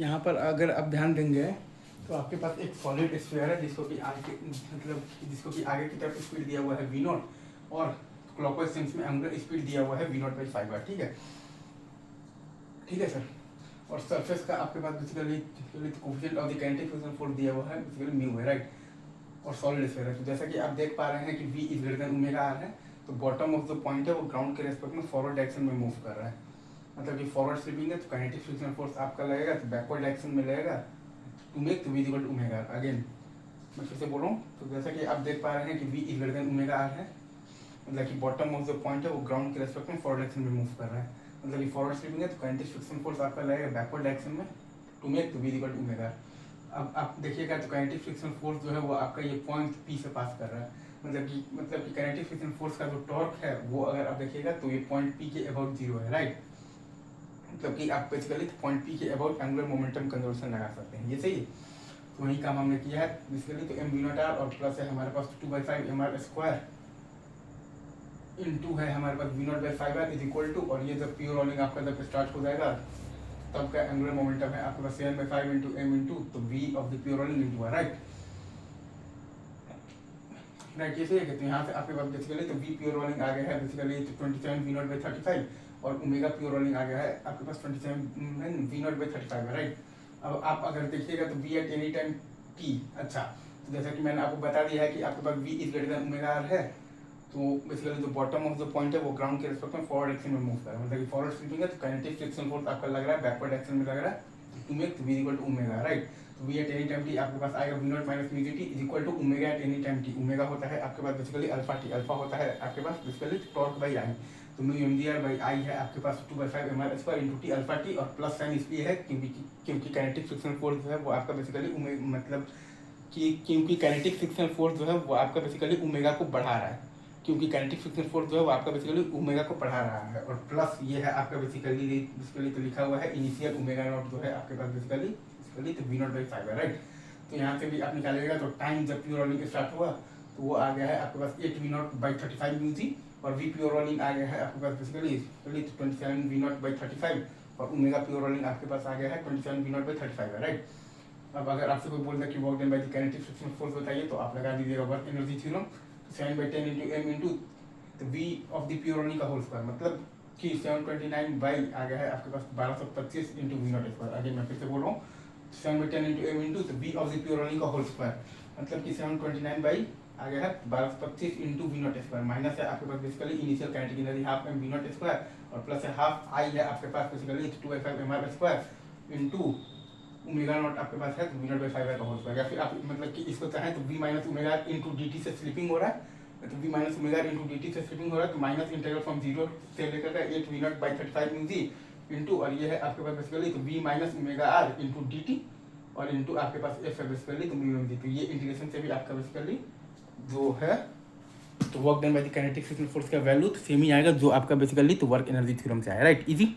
यहाँ पर अगर आप ध्यान देंगे तो आपके पास एक सॉलिड स्फीयर है जिसको कि आगे की तरफ स्पीड दिया हुआ है v नॉट और क्लॉकवाइज सेंस में एंगुलर स्पीड दिया हुआ है v नॉट बाई 5r। ठीक है सर। और सरफेस का आपके पास basically coefficient of the kinetic friction force दिया हुआ है बेसिकली म्यू है, राइट। और सॉलिड स्फीयर है, तो जैसा कि आप देख पा रहे हैं कि v is greater than omega r है, तो बॉटम ऑफ द पॉइंट है वो ग्राउंड के रेस्पेक्ट में फॉरवर्ड डायरेक्शन में मूव कर रहा है। मतलब कि फॉरवर्ड स्लिपिंग है तो काइनेटिक फ्रिक्शन फोर्स आपका लगेगा तो बैकवर्ड डायरेक्शन में लगेगा to make v equal to omega. Again मैं फिर से बोल रहा हूँ, तो जैसा कि आप देख पा रहे हैं कि v is greater than omega r है, मतलब कि बॉटम ऑफ द पॉइंट है वो ग्राउंड के रेस्पेक्ट में फॉरवर्ड डायरेक्शन में मूव कर रहा है। मतलब कि फॉरवर्ड स्लिपिंग है तो काइनेटिक फ्रिक्शन फोर्स आपका लगेगा बैकवर्ड डायरेक्शन में to make v equal to omega. अब आप देखिएगा तो काइनेटिक फ्रिक्शन फोर्स जो है वो आपका ये पॉइंट P से पास कर रहा है। मतलब कि काइनेटिक फ्रिक्शन फोर्स का जो टॉर्क है वो अगर आप देखिएगा तो ये पॉइंट P के अबाउट 0 है, राइट। मतलब कि आप बेसिकली पॉइंट P के अबाउट एंगुलर मोमेंटम कंजर्वेशन लगा सकते हैं, ये सही है। तो वही काम हमने किया है बेसिकली। तो m v नॉट r और प्लस है हमारे पास 2/5 mr स्क्वायर इनटू है हमारे पास v naught by 5r is equal to, और ये जब प्योर रोलिंग आपका जब स्टार्ट हो जाएगा तब का एंगुलर मोमेंटम है आपके पास 7/5 इंटू m इंटू तो v of the pure rolling into r, right. ये सही है। तो यहाँ से आपके पास बेसिकली तो v प्योर रोलिंग आ गया है बेसिकली तो 27 v नॉट बाई 35 और ओमेगा प्योर रोलिंग आ गया है आपके पास 27 v नॉट बाई 35 है, राइट। अब आप अगर देखिएगा तो v at any time t, अच्छा तो जैसा कि मैंने आपको बता दिया है कि आपके पास v is greater than omega r है, तो बेसिकली जो बॉटम ऑफ द पॉइंट है वो ग्राउंड के रेस्पेक्ट में फॉरवर्ड डायरेक्शन में मूव कर रहा है। मतलब कि फॉरवर्ड स्लिपिंग है तो काइनेटिक फ्रिक्शन फोर्स आपका लग रहा है बैकवर्ड डायरेक्शन में लग रहा है to make v equal to omega, right. तो v at any time t आपके पास आएगा v naught minus mu T is equal to omega at any time t। ओमेगा होता है आपके पास बेसिकली अल्फा t, अल्फा होता है आपके पास बेसिकली टॉर्क बाई आई, तो म्यू mdr बाई आई है आपके पास 2/5 mr square into t alpha t, और प्लस साइन इसलिए है क्योंकि काइनेटिक फ्रिक्शन फोर्स जो है वो आपका बेसिकली मतलब क्योंकि काइनेटिक फ्रिक्शन फोर्स जो है वो आपका बेसिकली ओमेगा को बढ़ा रहा है, क्योंकि काइनेटिक फ्रिक्शन फोर्स जो है वो आपका बेसिकली ओमेगा को बढ़ा रहा है। और प्लस ये है आपका बेसिकली तो लिखा हुआ है इनिशियल ओमेगा नॉट जो है आपके पास बेसिकली तो v नॉट बाई 5 है, राइट। तो यहाँ से भी आप निकालिएगा तो टाइम जब प्योर रोलिंग स्टार्ट हुआ तो वो आ गया है आपके पास 8 v नॉट बाई 35 म्यू जी, और v प्योर रोलिंग आ गया है आपके पास बेसिकली 27 v नॉट बाई 35, और ओमेगा प्योर रोलिंग आपके पास आ गया है 27 v नॉट बाई 35 है, राइट। अब अगर आपसे कोई बोल दे कि work done by the kinetic friction force बताइए तो आप लगा दीजिएगा work energy theorem 7/10 into m into तो v of the pure rolling का होल स्क्वायर, मतलब कि 729 बाई आ गया है आपके पास 1225 इंटू v नॉट स्क्वायर। आगे मैं फिर से बोल रहा हूँ 7/10 इंटू m इंटू तो v of the pure rolling का होल स्क्वायर, मतलब कि 729 बाई आ गया है 1225 into v not square, minus है आपके पास basically initial kinetic energy half m v not square, और प्लस है हाफ i है आपके पास basically 2/5 mr square into omega not आपके पास है तो v नॉट बाई 5 का होल स्क्वायर, या फिर आप मतलब कि इसको चाहें तो v minus omega into D T से स्लिपिंग हो रहा है तो v minus omega into D T से स्लिपिंग हो रहा है तो माइनस इंटीग्रल फ्रॉम 0 से लेकर के 8 v naught by 35 mu G into, और ये है आपके पास बेसिकली तो v minus omega R into D T और इंटू आपके पास f है बेसिकली तो म्यू जी, तो ये इंटीग्रेशन से भी आपका बेसिकली जो है तो work done by the kinetic friction force का वैल्यू तो सेम ही आएगा जो आपका बेसिकली तो वर्क एनर्जी थ्योरम से आया, राइट। इजी।